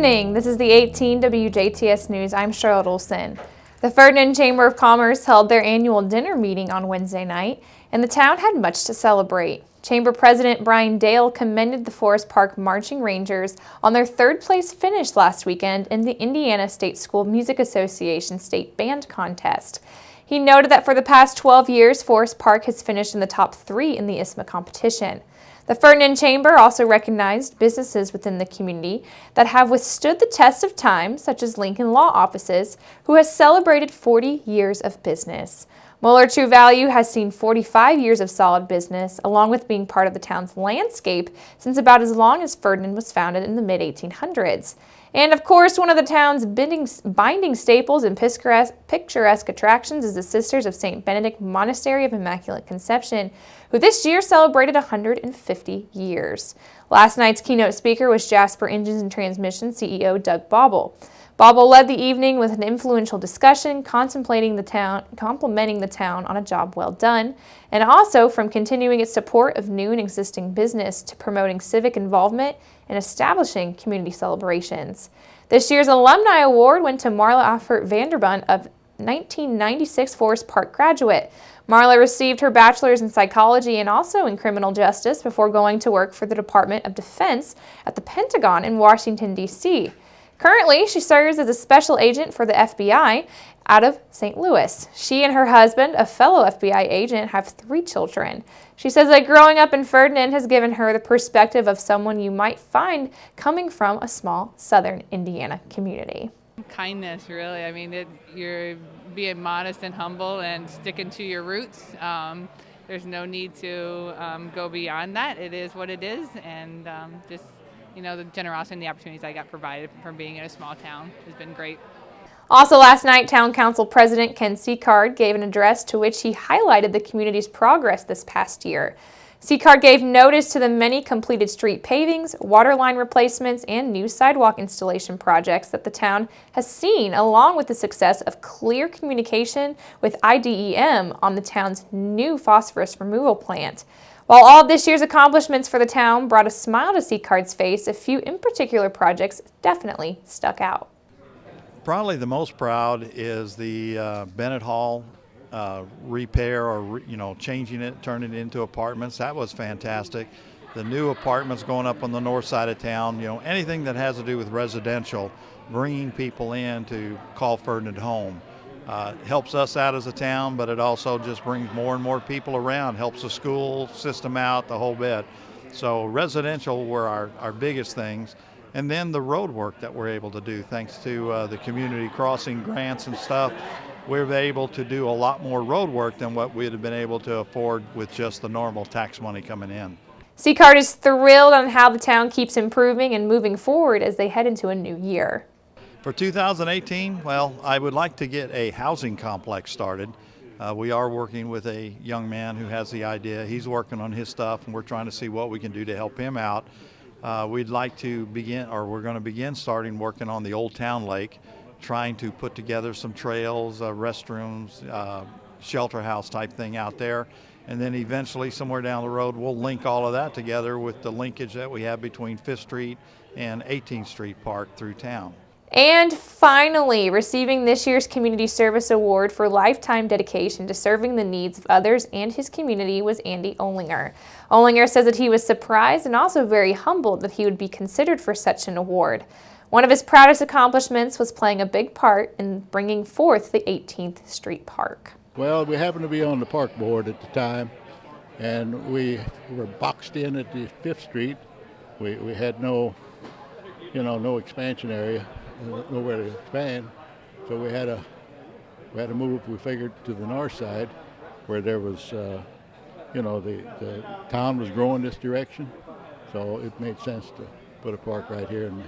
evening. This is the 18 WJTS News. I'm Charlotte Olson. The Ferdinand Chamber of Commerce held their annual dinner meeting on Wednesday night, and the town had much to celebrate. Chamber President Brian Dale commended the Forest Park Marching Rangers on their third-place finish last weekend in the Indiana State School Music Association State Band Contest. He noted that for the past 12 years, Forest Park has finished in the top 3 in the ISMA competition. The Ferdinand Chamber also recognized businesses within the community that have withstood the test of time, such as Lincoln Law Offices, who has celebrated 40 years of business. Muller True Value has seen 45 years of solid business, along with being part of the town's landscape since about as long as Ferdinand was founded in the mid-1800s. And of course, one of the town's binding staples and picturesque attractions is the Sisters of St. Benedict Monastery of Immaculate Conception, who this year celebrated 150 years. Last night's keynote speaker was Jasper Engines and Transmission CEO Doug Bauble. Bauble led the evening with an influential discussion complimenting the town on a job well done, and also from continuing its support of new and existing business to promoting civic involvement and establishing community celebrations. This year's Alumni Award went to Marla Offert Vanderbund, a 1996 Forest Park graduate. Marla received her bachelor's in psychology and also in criminal justice before going to work for the Department of Defense at the Pentagon in Washington, D.C. Currently, she serves as a special agent for the FBI out of St. Louis. She and her husband, a fellow FBI agent, have 3 children. She says that growing up in Ferdinand has given her the perspective of someone you might find coming from a small southern Indiana community. Kindness, really. I mean, you're being modest and humble and sticking to your roots. There's no need to go beyond that. It is what it is, and just the generosity and the opportunities I got provided from being in a small town has been great. Also last night, Town Council President Ken Seacard gave an address to which he highlighted the community's progress this past year. Seacard gave notice to the many completed street pavings, water line replacements, and new sidewalk installation projects that the town has seen, along with the success of clear communication with IDEM on the town's new phosphorus removal plant. While all of this year's accomplishments for the town brought a smile to Seacard's face, a few in particular projects definitely stuck out. Probably the most proud is the Bennett Hall repair, or changing it, turning it into apartments. That was fantastic. The new apartments going up on the north side of town, anything that has to do with residential, bringing people in to call Ferdinand home. Helps us out as a town, but it also just brings more and more people around, helps the school system out, the whole bit. So residential were our biggest things. And then the road work that we're able to do, thanks to the community crossing grants and stuff, we're able to do a lot more road work than what we'd have been able to afford with just the normal tax money coming in. Seacard is thrilled on how the town keeps improving and moving forward as they head into a new year. For 2018, well, I would like to get a housing complex started. We are working with a young man who has the idea. He's working on his stuff, and we're trying to see what we can do to help him out. We'd like to begin, or we're going to begin working on the Old Town Lake, trying to put together some trails, restrooms, shelter house type thing out there. And then eventually, somewhere down the road, we'll link all of that together with the linkage that we have between 5th Street and 18th Street Park through town. And finally, receiving this year's Community Service Award for lifetime dedication to serving the needs of others and his community was Andy Olinger. Olinger says that he was surprised and also very humbled that he would be considered for such an award. One of his proudest accomplishments was playing a big part in bringing forth the 18th Street Park. Well, we happened to be on the park board at the time, and we were boxed in at the 5th Street. We had no expansion area, nowhere to expand, so we had to move. We figured to the north side, where there was, the town was growing this direction, so it made sense to put a park right here in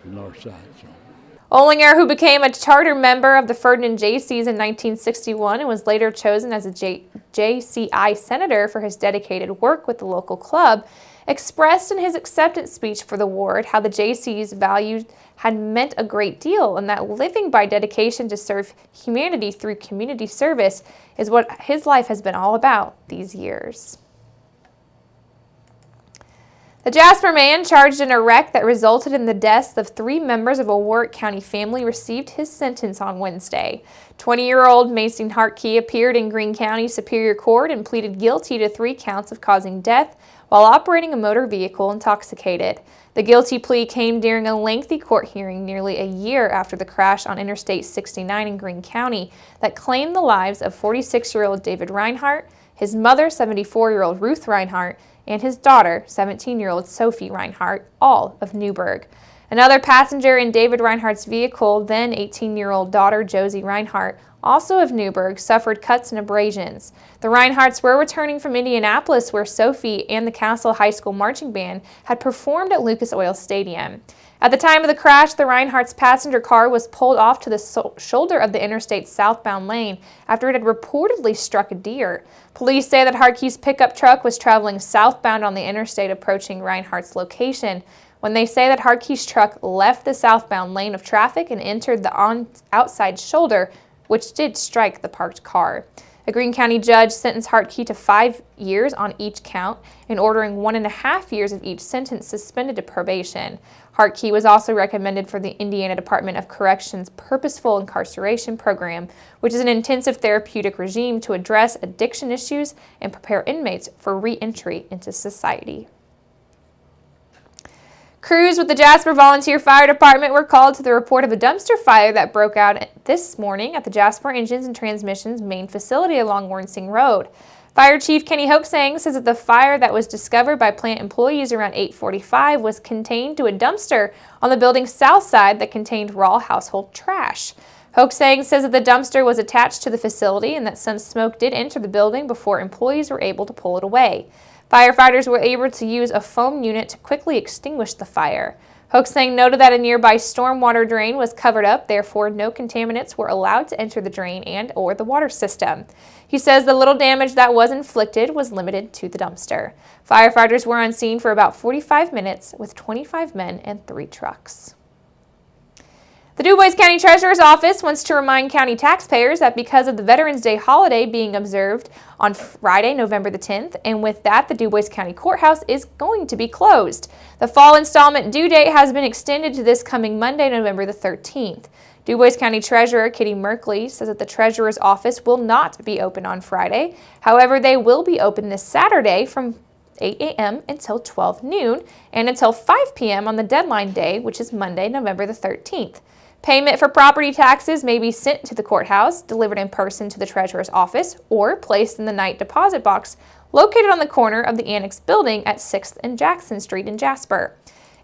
the north side. So. Olinger, who became a charter member of the Ferdinand Jaycees in 1961 and was later chosen as a JCI senator for his dedicated work with the local club, expressed in his acceptance speech for the award how the Jaycees' values had meant a great deal and that living by dedication to serve humanity through community service is what his life has been all about these years. The Jasper man charged in a wreck that resulted in the deaths of 3 members of a Warwick County family received his sentence on Wednesday. 20-year-old Mason Hartkey appeared in Greene County Superior Court and pleaded guilty to 3 counts of causing death while operating a motor vehicle intoxicated. The guilty plea came during a lengthy court hearing nearly a year after the crash on Interstate 69 in Greene County that claimed the lives of 46-year-old David Reinhardt, his mother, 74-year-old Ruth Reinhardt, and his daughter, 17-year-old Sophie Reinhardt, all of Newburgh. Another passenger in David Reinhardt's vehicle, then 18-year-old daughter Josie Reinhardt, also of Newburgh, suffered cuts and abrasions. The Reinhardts were returning from Indianapolis, where Sophie and the Castle High School Marching Band had performed at Lucas Oil Stadium. At the time of the crash, the Reinhardts' passenger car was pulled off to the shoulder of the interstate southbound lane after it had reportedly struck a deer. Police say that Hartkey's pickup truck was traveling southbound on the interstate approaching Reinhardt's location when they say that Hartkey's truck left the southbound lane of traffic and entered the outside shoulder, which did strike the parked car. A Greene County judge sentenced Hartkey to 5 years on each count and ordering 1.5 years of each sentence suspended to probation. Hartkey was also recommended for the Indiana Department of Corrections Purposeful Incarceration Program, which is an intensive therapeutic regime to address addiction issues and prepare inmates for re-entry into society. Crews with the Jasper Volunteer Fire Department were called to the report of a dumpster fire that broke out this morning at the Jasper Engines and Transmissions main facility along Warnsing Road. Fire Chief Kenny Hoaxang says that the fire that was discovered by plant employees around 8:45 was contained to a dumpster on the building's south side that contained raw household trash. Hoaxang says that the dumpster was attached to the facility and that some smoke did enter the building before employees were able to pull it away. Firefighters were able to use a foam unit to quickly extinguish the fire. Hoaxang noted that a nearby stormwater drain was covered up, therefore no contaminants were allowed to enter the drain and/or the water system. He says the little damage that was inflicted was limited to the dumpster. Firefighters were on scene for about 45 minutes with 25 men and 3 trucks. The DuBois County Treasurer's Office wants to remind county taxpayers that because of the Veterans Day holiday being observed on Friday, November the 10th, and with that, the DuBois County Courthouse is going to be closed. The fall installment due date has been extended to this coming Monday, November the 13th. DuBois County Treasurer Kitty Merkley says that the Treasurer's Office will not be open on Friday. However, they will be open this Saturday from 8 a.m. until 12 noon and until 5 p.m. on the deadline day, which is Monday, November the 13th. Payment for property taxes may be sent to the courthouse, delivered in person to the Treasurer's Office, or placed in the night deposit box located on the corner of the Annex building at 6th and Jackson Street in Jasper.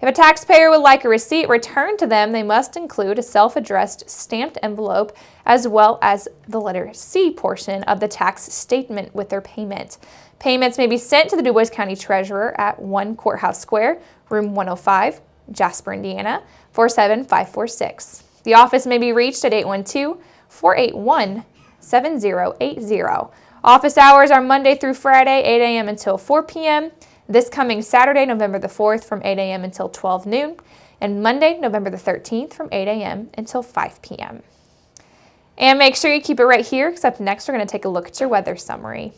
If a taxpayer would like a receipt returned to them, they must include a self-addressed stamped envelope as well as the letter C portion of the tax statement with their payment. Payments may be sent to the DuBois County Treasurer at 1 Courthouse Square, Room 105, Jasper, Indiana, 47546. The office may be reached at 812-481-7080. Office hours are Monday through Friday, 8 a.m. until 4 p.m., this coming Saturday, November the 4th from 8 a.m. until 12 noon, and Monday, November the 13th from 8 a.m. until 5 p.m. And make sure you keep it right here, because up next we're going to take a look at your weather summary.